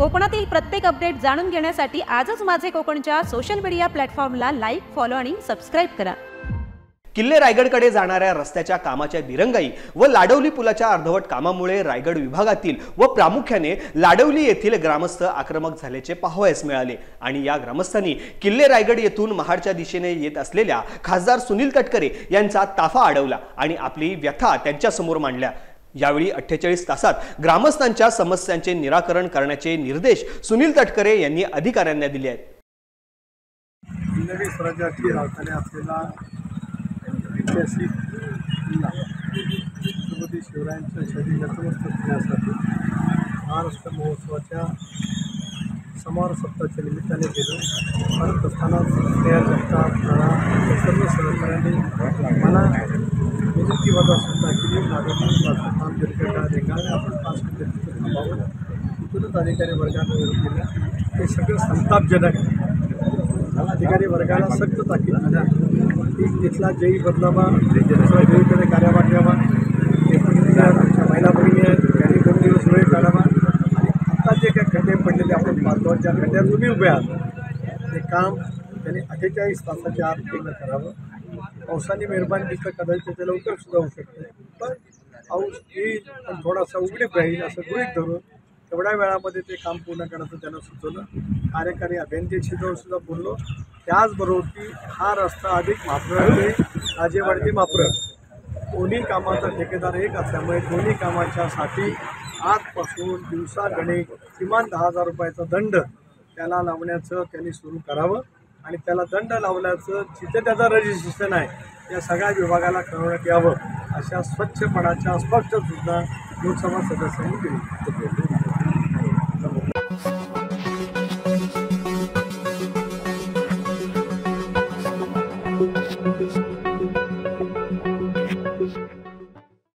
कोकणातील प्रत्येक अपडेट जाणून घेण्यासाठी आजच माझे कोकणच्या सोशल मीडिया प्लॅटफॉर्मला लाईक, फॉलो आणि सबस्क्राइब करा। किल्ले रायगडकडे जाणाऱ्या रस्त्याच्या कामाच्या दिरंगाई व लाडवली पुलाच्या अर्धवट कामामुळे रायगड विभागातील व प्रामुख्याने लाडवली येथील ग्रामस्थ आक्रमक झाल्याचे पाहावयास मिळाले आणि या ग्रामस्थांनी किल्ले रायगड येथून महाडच्या दिशेने येत असलेल्या खासदार सुनील तटकरे यांचा ताफा अडवला आणि आपली व्यथा त्यांच्या समोर मांडल्या। यावेळी 48 तासात ग्रामस्थांच्या समस्यांचे निराकरण करण्याचे निर्देश सुनील तटकरे यांनी अधिकाऱ्यांना दिले आहेत। हिंदवी स्वराज्याची राजधानी असलेला ऐतिहासिक किल्ला छत्रपती शिवरायांच्या शरीर नतमस्तक करण्यासाठी महाराष्ट्र महोत्सवाच्या समारोह सप्ताहाच्या निमित्ताने गेलो। परत असताना स्नेहा जगताप सर्व सहकार्यांनी मला विनंतीवादा सुद्धा केली, काम दीर्घकाळ रेंगाळले, आपण 5 मिनिटं थांबावं। तिथूनच अधिकारी वर्गाने विरोध केला। हे सगळं संतापजनक आहे। अधिकारी वर्गाला सक्त ताकीद झाल्या की तिथला जयी बदलावा, जयीकडे कार्यभार घ्यावा, आमच्या महिला भगिनी आहेत त्यांनी 2 दिवस वेळ काढावा आणि आता जे काही खड्डे पडलेले आपण पाहतो ज्या खड्ड्यात तुम्ही उभे आहात ते काम त्यांनी 48 तासाच्या आत पूर्ण करावं। पावसाने मेहरबानी दिसतं कदाचित त्याला लवकर सुद्धा होऊ शकते, पण पाऊस येईल पण थोडासा उघडीप राहील असं गृहीत धरून तेवढ्या वेळामध्ये ते काम पूर्ण करायचं त्यांना सुचवलं। कार्यकारी अभियंत्याशी जाऊन सुद्धा बोललो। त्याचबरोबर की हा रस्ता अधिक माप्रळ ते राजेवाडी माप्रळ दोन्ही कामाचा ठेकेदार एक असल्यामुळे दोन्ही कामाच्यासाठी आजपासून दिवसागणिक किमान 10,000 रुपयाचा दंड त्याला लावण्याचं त्यांनी सुरू करावं आणि त्याला दंड लावल्याचं जिथे त्याचं रजिस्ट्रेशन आहे या सगळ्या विभागाला कळवण्यात यावं अशा स्वच्छपणाच्या स्पष्ट सूचना लोकसभा सदस्यांनी दिली।